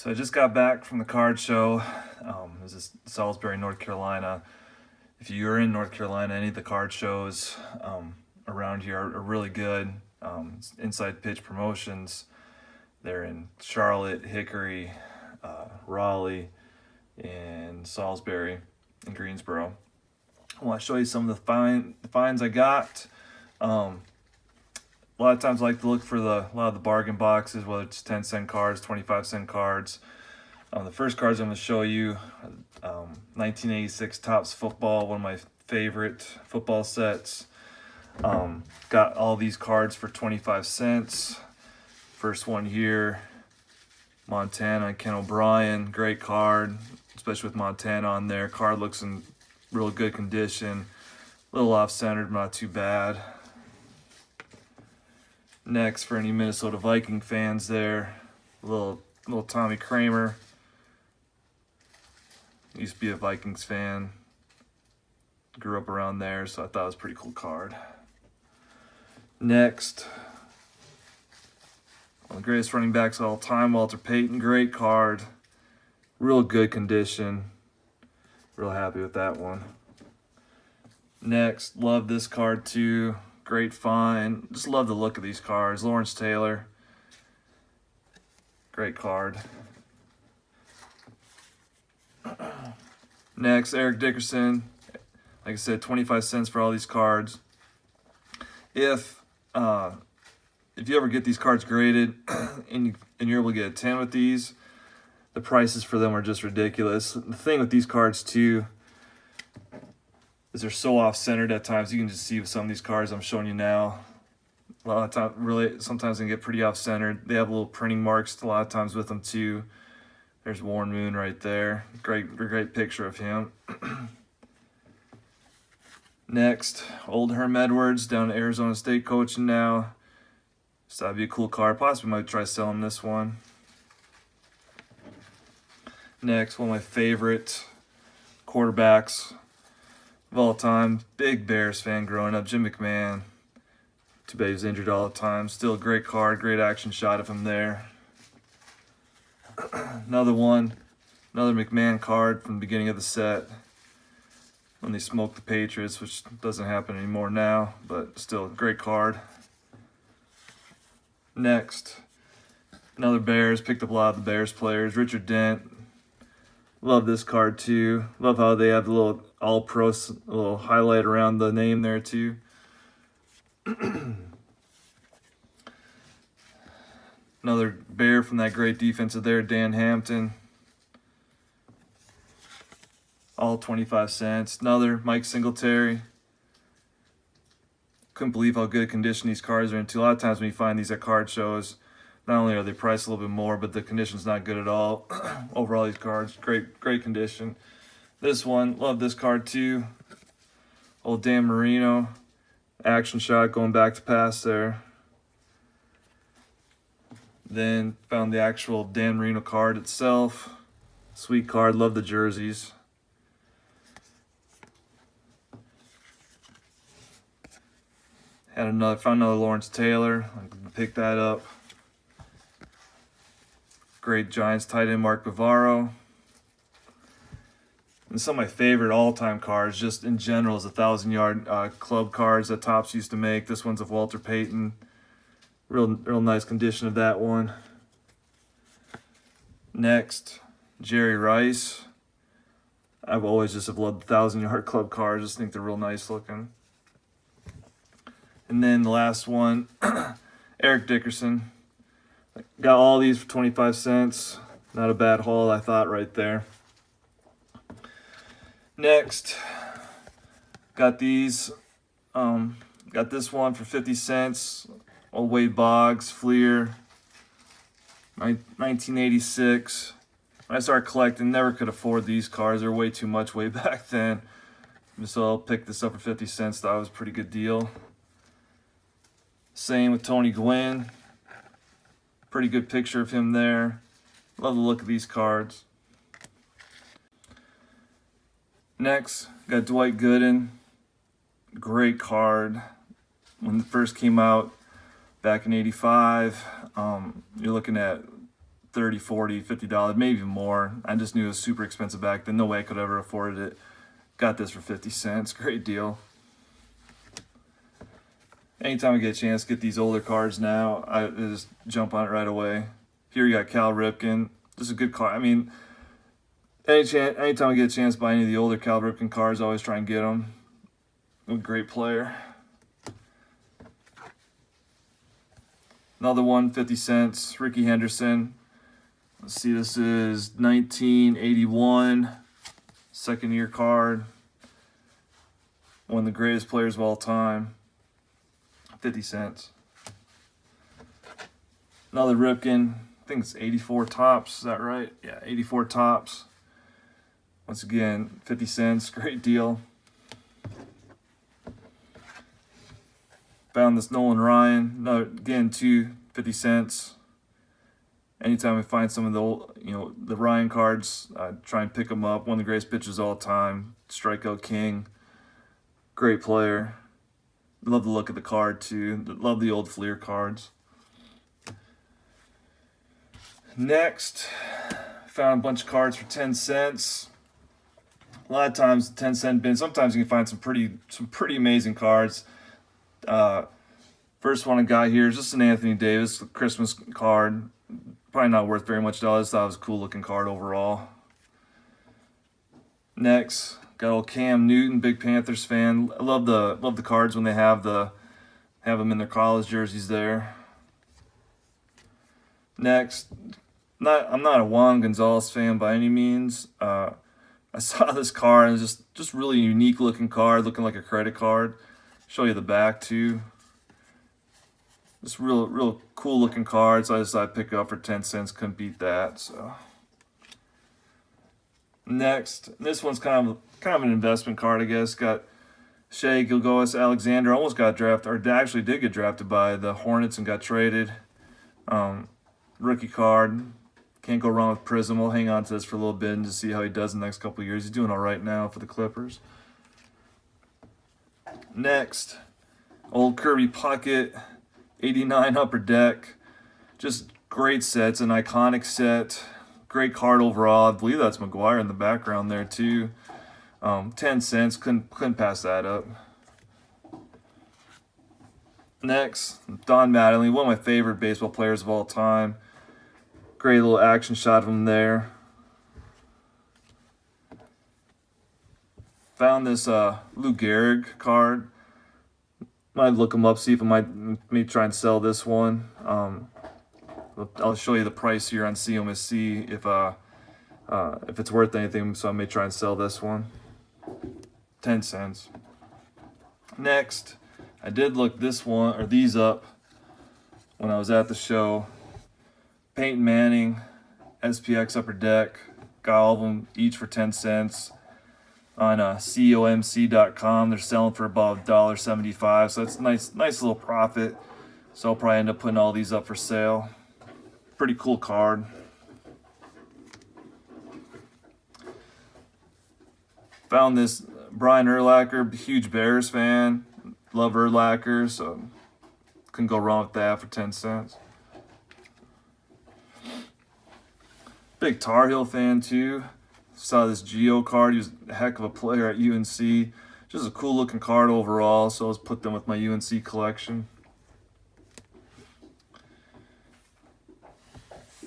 So I just got back from the card show. It was in Salisbury, North Carolina. If you're in North Carolina, any of the card shows around here are really good. Inside Pitch Promotions. They're in Charlotte, Hickory, Raleigh, and Salisbury, and Greensboro. I want to show you some of the finds I got. A lot of times I like to look for a lot of the bargain boxes, whether it's 10-cent cards, 25-cent cards. The first cards I'm going to show you, 1986 Topps Football, one of my favorite football sets. Got all these cards for 25 cents. First one here, Montana, Ken O'Brien, great card, especially with Montana on there. Card looks in real good condition, a little off-centered, but not too bad. Next, for any Minnesota Viking fans there, little Tommy Kramer. Used to be a Vikings fan. Grew up around there, so I thought it was a pretty cool card. Next, one of the greatest running backs of all time, Walter Payton. Great card. Real good condition. Real happy with that one. Next, love this card too. Great find. Just love the look of these cards. Lawrence Taylor. Great card. Next, Eric Dickerson. Like I said, 25 cents for all these cards. If you ever get these cards graded and you're able to get a 10 with these, the prices for them are just ridiculous. The thing with these cards too is they're so off-centered at times. You can just see with some of these cards I'm showing you now. A lot of times, really, sometimes they can get pretty off-centered. They have little printing marks a lot of times with them too. There's Warren Moon right there. Great picture of him. Next, old Herm Edwards down at Arizona State coaching now. So that'd be a cool card. Possibly might try selling this one. Next, one of my favorite quarterbacks of all time. Big Bears fan growing up, Jim McMahon. Too bad he's injured all the time. Still a great card, great action shot of him there. Another McMahon card from the beginning of the set. When they smoked the Patriots, which doesn't happen anymore now, but still a great card. Next, another Bears. Picked up a lot of the Bears players. Richard Dent. Love this card too. Love how they have the little All-Pro, little highlight around the name there too. Another Bear from that great defensive there, Dan Hampton. All 25 cents. Another Mike Singletary. Couldn't believe how good condition these cards are in too. A lot of times when you find these at card shows, not only are they priced a little bit more, but the condition's not good at all. Overall, these cards, great condition. This one, love this card too. Old Dan Marino. Action shot going back to pass there. Then found the actual Dan Marino card itself. Sweet card, love the jerseys. Found another Lawrence Taylor. I can pick that up. Great Giants tight end Mark Bavaro. And some of my favorite all-time cards, just in general, is the 1,000-yard club cards that Topps used to make. This one's of Walter Payton. Real nice condition of that one. Next, Jerry Rice. I've always just have loved the 1,000-yard club cards. Just think they're real nice looking. And then the last one, Eric Dickerson. Got all these for 25 cents. Not a bad haul, I thought, right there. Next, got these. Got this one for 50 cents. Old Wade Boggs, Fleer. 1986. When I started collecting, never could afford these cards. They were way too much way back then. So I'll pick this up for 50 cents. Thought it was a pretty good deal. Same with Tony Gwynn. Pretty good picture of him there. Love the look of these cards. Next, got Dwight Gooden. Great card. When it first came out back in '85, you're looking at $30, $40, $50, maybe even more. I just knew it was super expensive back then. No way I could ever afford it. Got this for 50 cents. Great deal. Anytime I get a chance to get these older cards now, I just jump on it right away. Here you got Cal Ripken. This is a good card. I mean, anytime I get a chance to buy any of the older Cal Ripken cards, I always try and get them. A great player. Another one, 50 cents, Rickey Henderson. Let's see, this is 1981, second year card. One of the greatest players of all time. 50 cents. Another Ripken, I think it's 84 tops, is that right? Yeah, 84 tops. Once again, 50 cents, great deal. Found this Nolan Ryan, again, 50 cents. Anytime I find some of the old, the Ryan cards, I try and pick them up. One of the greatest pitchers of all time, strikeout king, great player. Love the look of the card too. Love the old Fleer cards. Next, found a bunch of cards for 10 cents. A lot of times, 10-cent bin. Sometimes you can find some pretty amazing cards. First one I got here is just an Anthony Davis Christmas card. Probably not worth very much, though. I just thought it was a cool looking card overall. Next, got old Cam Newton, big Panthers fan. I love the cards when they have them in their college jerseys there. Next, I'm not a Juan Gonzalez fan by any means. I saw this card and it's just really unique looking card, looking like a credit card. Show you the back too. Just real cool looking card. So I decided to pick it up for 10 cents. Couldn't beat that. So next, this one's kind of an investment card, I guess. Got Shea Gilgeous-Alexander. Almost got drafted, or actually did get drafted by the Hornets and got traded. Rookie card. Can't go wrong with Prism. We'll hang on to this for a little bit and just see how he does in the next couple of years. He's doing all right now for the Clippers. Next, old Kirby Puckett, 89 Upper Deck. Just great sets, an iconic set. Great card overall. I believe that's McGuire in the background there too. 10 cents. Couldn't pass that up. Next, Don Mattingly, one of my favorite baseball players of all time. Great little action shot of him there. Found this Lou Gehrig card. Might look him up, see if I may try and sell this one. I'll show you the price here on CMSC if it's worth anything, so I may try and sell this one. 10 cents. Next, I did look these up when I was at the show. Peyton Manning, SPX Upper Deck. Got all of them each for 10 cents. On comc.com, they're selling for about $1.75, so that's a nice little profit. So I'll probably end up putting all these up for sale. Pretty cool card. Found this Brian Urlacher, huge Bears fan. Love Urlacher, so couldn't go wrong with that for 10 cents. Big Tar Heel fan too. Saw this Geo card. He was a heck of a player at UNC. Just a cool looking card overall, so let's put them with my UNC collection.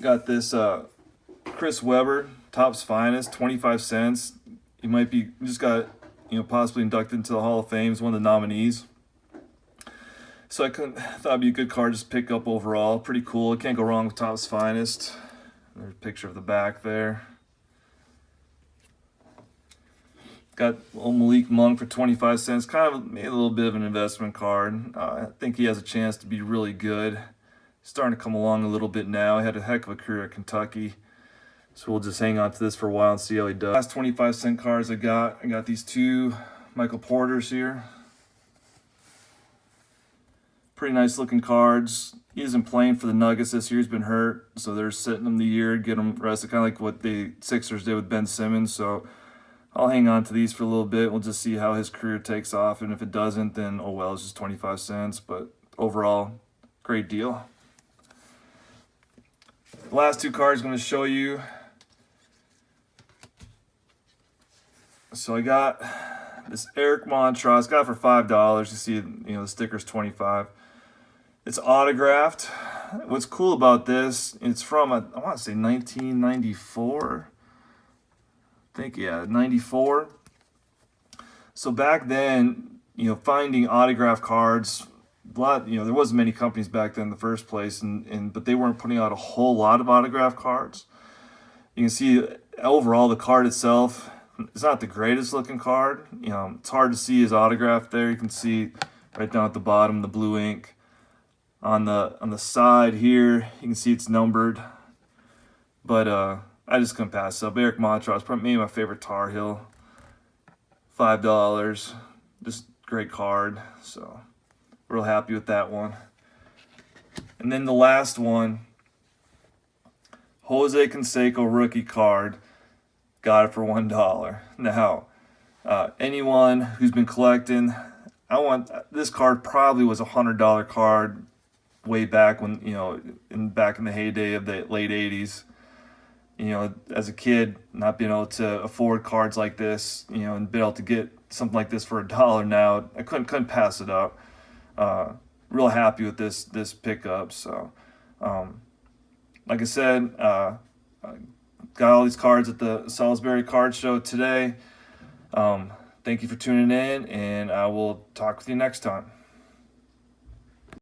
Got this Chris Webber, Topps Finest, 25 cents. He might be just got possibly inducted into the Hall of Fame. He's one of the nominees. So thought it'd be a good card just to pick up overall. Pretty cool. Can't go wrong with Topps Finest. There's a picture of the back there. Got old Malik Monk for 25 cents. Kind of made a little bit of an investment card. I think he has a chance to be really good. Starting to come along a little bit now. He had a heck of a career at Kentucky. So we'll just hang on to this for a while and see how he does. Last 25-cent cards I got these two Michael Porters here. Pretty nice looking cards. He isn't playing for the Nuggets this year. He's been hurt. So they're sitting him the year, get him rested. Kind of like what the Sixers did with Ben Simmons. So I'll hang on to these for a little bit. We'll just see how his career takes off. And if it doesn't, then oh well, it's just 25 cents. But overall, great deal. The last two cards I'm going to show you. So I got this Eric Montross. Got it for $5. You see, the sticker's $25. It's autographed. What's cool about this? It's from I want to say 1994. I think 94. So back then, finding autographed cards, there wasn't many companies back then in the first place, but they weren't putting out a whole lot of autographed cards. You can see overall the card itself, it's not the greatest looking card. It's hard to see his autograph there. You can see right down at the bottom the blue ink. On the side here, you can see it's numbered. But I just couldn't pass up. Eric Montross, probably maybe my favorite Tar Heel. $5. Just great card. So real happy with that one. And then the last one, Jose Canseco rookie card. Got it for $1. Now, anyone who's been collecting, this card probably was a $100 card way back when, back in the heyday of the late 80s. As a kid, not being able to afford cards like this, and being able to get something like this for $1 now, I couldn't pass it up. Real happy with this pickup. So, like I said, got all these cards at the Salisbury Card Show today. Thank you for tuning in, and I will talk with you next time.